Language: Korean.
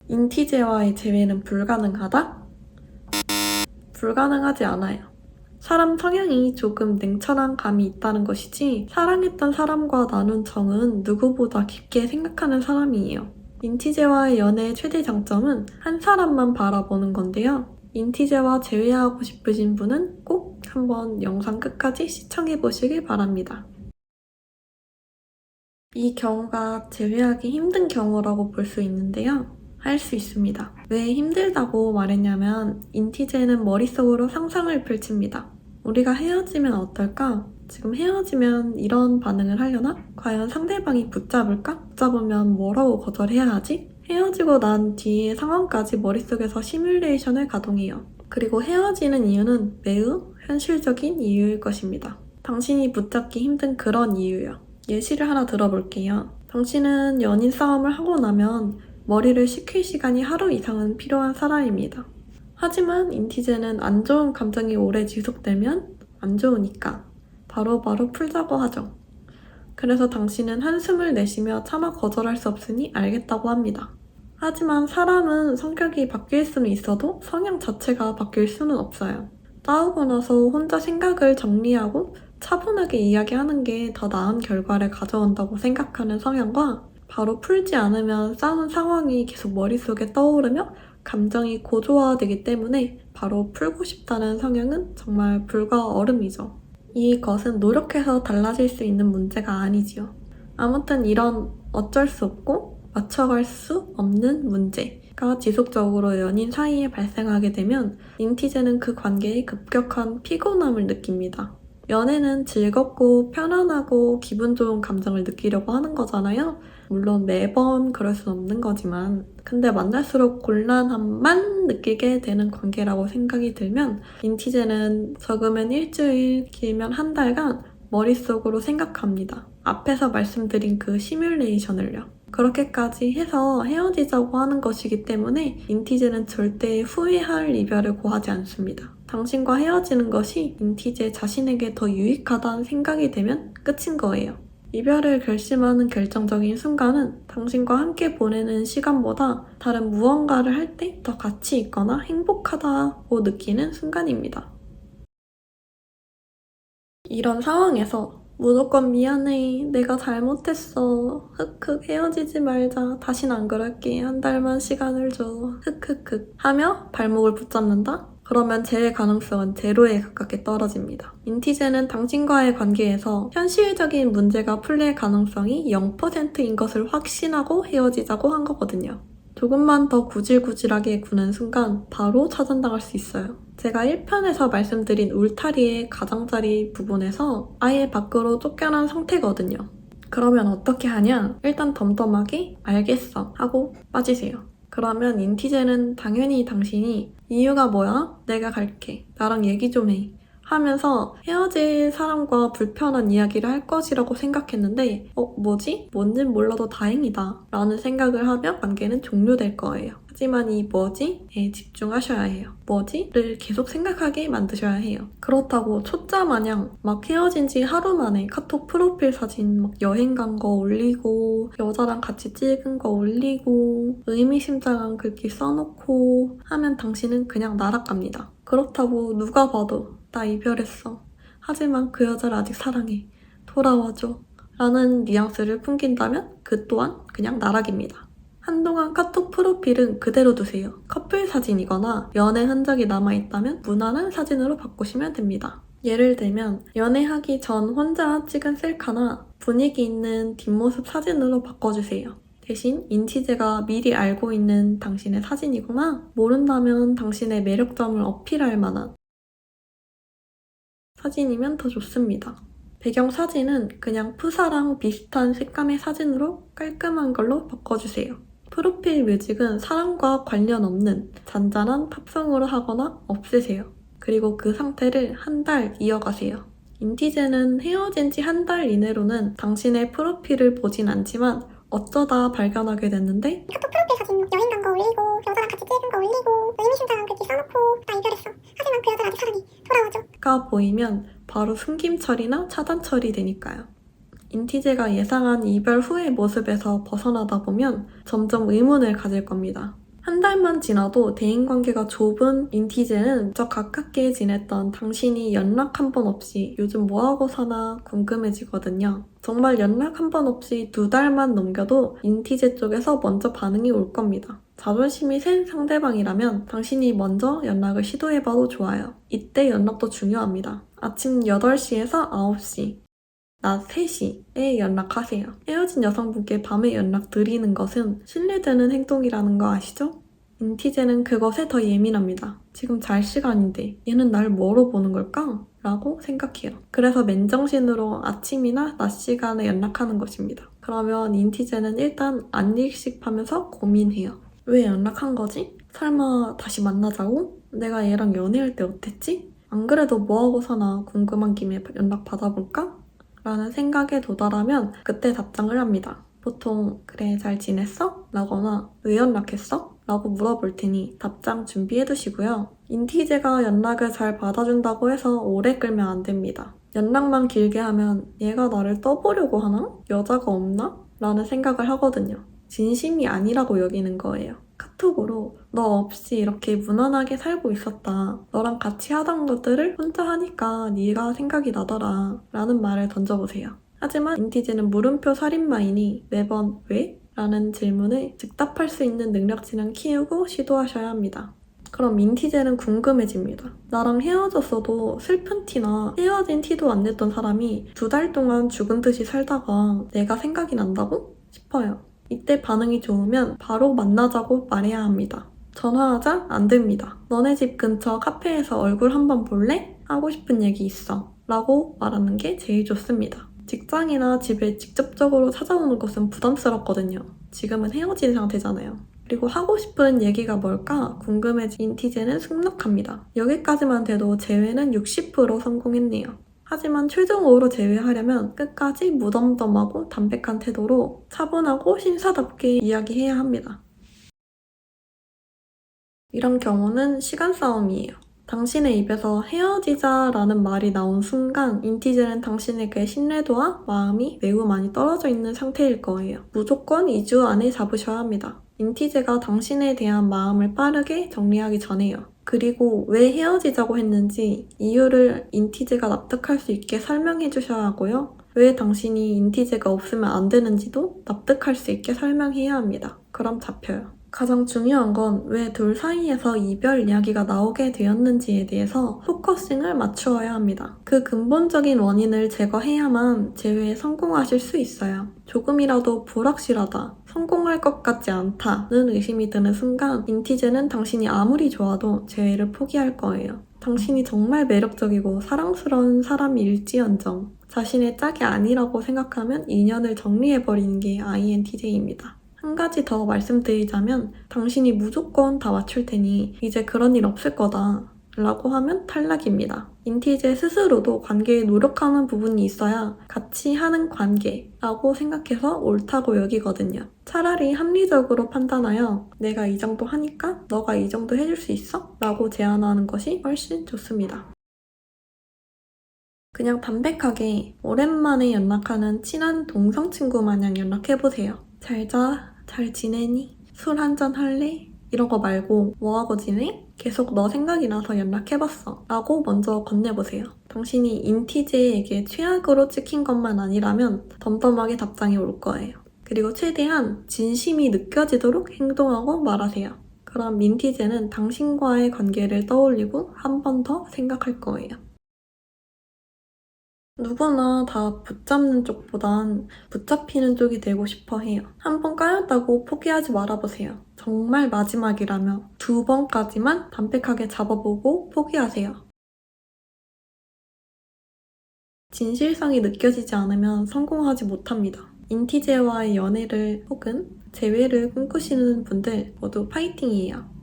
인티제와의 재회는 불가능하다? 불가능하지 않아요. 사람 성향이 조금 냉철한 감이 있다는 것이지 사랑했던 사람과 나눈 정은 누구보다 깊게 생각하는 사람이에요. 인티제와의 연애의 최대 장점은 한 사람만 바라보는 건데요. 인티제와 재회하고 싶으신 분은 꼭 한번 영상 끝까지 시청해보시길 바랍니다. 이 경우가 재회하기 힘든 경우라고 볼 수 있는데요. 할 수 있습니다. 왜 힘들다고 말했냐면 인티제는 머릿속으로 상상을 펼칩니다. 우리가 헤어지면 어떨까? 지금 헤어지면 이런 반응을 하려나? 과연 상대방이 붙잡을까? 붙잡으면 뭐라고 거절해야 하지? 헤어지고 난 뒤의 상황까지 머릿속에서 시뮬레이션을 가동해요. 그리고 헤어지는 이유는 매우 현실적인 이유일 것입니다. 당신이 붙잡기 힘든 그런 이유요. 예시를 하나 들어볼게요. 당신은 연인 싸움을 하고 나면 머리를 식힐 시간이 하루 이상은 필요한 사람입니다. 하지만 인티제는 안 좋은 감정이 오래 지속되면 안 좋으니까 바로바로 풀자고 하죠. 그래서 당신은 한숨을 내쉬며 차마 거절할 수 없으니 알겠다고 합니다. 하지만 사람은 성격이 바뀔 수는 있어도 성향 자체가 바뀔 수는 없어요. 싸우고 나서 혼자 생각을 정리하고 차분하게 이야기하는 게 더 나은 결과를 가져온다고 생각하는 성향과 바로 풀지 않으면 싸운 상황이 계속 머릿속에 떠오르며 감정이 고조화되기 때문에 바로 풀고 싶다는 성향은 정말 불과 얼음이죠. 이것은 노력해서 달라질 수 있는 문제가 아니지요. 아무튼 이런 어쩔 수 없고 맞춰갈 수 없는 문제가 지속적으로 연인 사이에 발생하게 되면 인티제는 그 관계에 급격한 피곤함을 느낍니다. 연애는 즐겁고 편안하고 기분 좋은 감정을 느끼려고 하는 거잖아요. 물론 매번 그럴 순 없는 거지만 근데 만날수록 곤란함만 느끼게 되는 관계라고 생각이 들면 인티제는 적으면 일주일, 길면 한 달간 머릿속으로 생각합니다. 앞에서 말씀드린 그 시뮬레이션을요. 그렇게까지 해서 헤어지자고 하는 것이기 때문에 인티제는 절대 후회할 이별을 고하지 않습니다. 당신과 헤어지는 것이 인티제 자신에게 더 유익하다는 생각이 되면 끝인 거예요. 이별을 결심하는 결정적인 순간은 당신과 함께 보내는 시간보다 다른 무언가를 할 때 더 가치 있거나 행복하다고 느끼는 순간입니다. 이런 상황에서 무조건 미안해, 내가 잘못했어, 흑흑 헤어지지 말자, 다신 안 그럴게, 한 달만 시간을 줘, 흑흑흑 하며 발목을 붙잡는다? 그러면 재회 가능성은 제로에 가깝게 떨어집니다. 인티제는 당신과의 관계에서 현실적인 문제가 풀릴 가능성이 0%인 것을 확신하고 헤어지자고 한 거거든요. 조금만 더 구질구질하게 구는 순간 바로 차단당할 수 있어요. 제가 1편에서 말씀드린 울타리의 가장자리 부분에서 아예 밖으로 쫓겨난 상태거든요. 그러면 어떻게 하냐? 일단 덤덤하게 알겠어 하고 빠지세요. 그러면 인티제는 당연히 당신이 이유가 뭐야? 내가 갈게. 나랑 얘기 좀 해. 하면서 헤어질 사람과 불편한 이야기를 할 것이라고 생각했는데 뭐지? 뭔진 몰라도 다행이다 라는 생각을 하면 관계는 종료될 거예요. 하지만 이 뭐지?에 집중하셔야 해요. 뭐지?를 계속 생각하게 만드셔야 해요. 그렇다고 초짜 마냥 막 헤어진 지 하루 만에 카톡 프로필 사진 막 여행 간 거 올리고 여자랑 같이 찍은 거 올리고 의미심장한 글귀 써놓고 하면 당신은 그냥 날아갑니다. 그렇다고 누가 봐도 나 이별했어. 하지만 그 여자를 아직 사랑해. 돌아와줘. 라는 뉘앙스를 풍긴다면 그 또한 그냥 나락입니다. 한동안 카톡 프로필은 그대로 두세요. 커플 사진이거나 연애 흔적이 남아있다면 무난한 사진으로 바꾸시면 됩니다. 예를 들면 연애하기 전 혼자 찍은 셀카나 분위기 있는 뒷모습 사진으로 바꿔주세요. 대신 인티제가 미리 알고 있는 당신의 사진이거나 모른다면 당신의 매력점을 어필할 만한 사진이면 더 좋습니다. 배경 사진은 그냥 푸사랑 비슷한 색감의 사진으로 깔끔한 걸로 바꿔주세요. 프로필 뮤직은 사랑과 관련 없는 잔잔한 팝송으로 하거나 없애세요. 그리고 그 상태를 한 달 이어가세요. 인티제는 헤어진 지 한 달 이내로는 당신의 프로필을 보진 않지만 어쩌다 발견하게 됐는데 카톡 프로필 사진 여행 간 거 올리고 여자랑 같이 찍은 거 올리고 의미심장한 글귀 써놓고 나 이별했어. 하지만 그 여자 아직 사랑해. 돌아와줘. 가 보이면 바로 숨김 처리나 차단 처리되니까요. 인티제가 예상한 이별 후의 모습에서 벗어나다 보면 점점 의문을 가질 겁니다. 한 달만 지나도 대인관계가 좁은 인티제는 무척 가깝게 지냈던 당신이 연락 한 번 없이 요즘 뭐하고 사나 궁금해지거든요. 정말 연락 한 번 없이 2달만 넘겨도 인티제 쪽에서 먼저 반응이 올 겁니다. 자존심이 센 상대방이라면 당신이 먼저 연락을 시도해봐도 좋아요. 이때 연락도 중요합니다. 아침 8시에서 9시, 낮 3시에 연락하세요. 헤어진 여성분께 밤에 연락드리는 것은 신뢰되는 행동이라는 거 아시죠? 인티제는 그것에 더 예민합니다. 지금 잘 시간인데 얘는 날 뭐로 보는 걸까? 라고 생각해요. 그래서 맨정신으로 아침이나 낮 시간에 연락하는 것입니다. 그러면 인티제는 일단 안일식하면서 고민해요. 왜 연락한 거지? 설마 다시 만나자고? 내가 얘랑 연애할 때 어땠지? 안 그래도 뭐하고 사나 궁금한 김에 연락 받아볼까? 라는 생각에 도달하면 그때 답장을 합니다. 보통 그래 잘 지냈어? 라거나 왜 연락했어? 라고 물어볼 테니 답장 준비해두시고요. 인티제가 연락을 잘 받아준다고 해서 오래 끌면 안 됩니다. 연락만 길게 하면 얘가 나를 떠보려고 하나? 여자가 없나? 라는 생각을 하거든요. 진심이 아니라고 여기는 거예요. 카톡으로 너 없이 이렇게 무난하게 살고 있었다. 너랑 같이 하던 것들을 혼자 하니까 네가 생각이 나더라. 라는 말을 던져보세요. 하지만 인티제는 물음표 살인마이니 매번 왜? 라는 질문에 즉답할 수 있는 능력치는 키우고 시도하셔야 합니다. 그럼 인티제는 궁금해집니다. 나랑 헤어졌어도 슬픈 티나 헤어진 티도 안 냈던 사람이 2달 동안 죽은 듯이 살다가 내가 생각이 난다고? 싶어요. 이때 반응이 좋으면 바로 만나자고 말해야 합니다. 전화하자? 안 됩니다. 너네 집 근처 카페에서 얼굴 한번 볼래? 하고 싶은 얘기 있어. 라고 말하는 게 제일 좋습니다. 직장이나 집에 직접적으로 찾아오는 것은 부담스럽거든요. 지금은 헤어진 상태잖아요. 그리고 하고 싶은 얘기가 뭘까 궁금해진 인티제는 승낙합니다. 여기까지만 돼도 제외는 60% 성공했네요. 하지만 최종적으로 제외하려면 끝까지 무덤덤하고 담백한 태도로 차분하고 신사답게 이야기해야 합니다. 이런 경우는 시간 싸움이에요. 당신의 입에서 헤어지자라는 말이 나온 순간 인티제는 당신에게 신뢰도와 마음이 매우 많이 떨어져 있는 상태일 거예요. 무조건 2주 안에 잡으셔야 합니다. 인티제가 당신에 대한 마음을 빠르게 정리하기 전에요. 그리고 왜 헤어지자고 했는지 이유를 인티제가 납득할 수 있게 설명해 주셔야 하고요. 왜 당신이 인티제가 없으면 안 되는지도 납득할 수 있게 설명해야 합니다. 그럼 잡혀요. 가장 중요한 건 왜 둘 사이에서 이별 이야기가 나오게 되었는지에 대해서 포커싱을 맞추어야 합니다. 그 근본적인 원인을 제거해야만 재회에 성공하실 수 있어요. 조금이라도 불확실하다, 성공할 것 같지 않다는 의심이 드는 순간 인티제는 당신이 아무리 좋아도 재회를 포기할 거예요. 당신이 정말 매력적이고 사랑스러운 사람일지언정 자신의 짝이 아니라고 생각하면 인연을 정리해버리는 게 INTJ입니다. 한 가지 더 말씀드리자면 당신이 무조건 다 맞출 테니 이제 그런 일 없을 거다 라고 하면 탈락입니다. 인티제 스스로도 관계에 노력하는 부분이 있어야 같이 하는 관계라고 생각해서 옳다고 여기거든요. 차라리 합리적으로 판단하여 내가 이 정도 하니까 너가 이 정도 해줄 수 있어? 라고 제안하는 것이 훨씬 좋습니다. 그냥 담백하게 오랜만에 연락하는 친한 동성 친구 마냥 연락해보세요. 잘 자, 잘 지내니? 술 한잔 할래? 이런 거 말고 뭐하고 지내? 계속 너 생각이 나서 연락해봤어 라고 먼저 건네보세요. 당신이 인티제에게 최악으로 찍힌 것만 아니라면 덤덤하게 답장이 올 거예요. 그리고 최대한 진심이 느껴지도록 행동하고 말하세요. 그럼 인티제는 당신과의 관계를 떠올리고 한 번 더 생각할 거예요. 누구나 다 붙잡는 쪽보단 붙잡히는 쪽이 되고 싶어 해요. 한 번 까였다고 포기하지 말아보세요. 정말 마지막이라며 2번까지만 담백하게 잡아보고 포기하세요. 진실성이 느껴지지 않으면 성공하지 못합니다. 인티제와의 연애를 혹은 재회를 꿈꾸시는 분들 모두 파이팅이에요.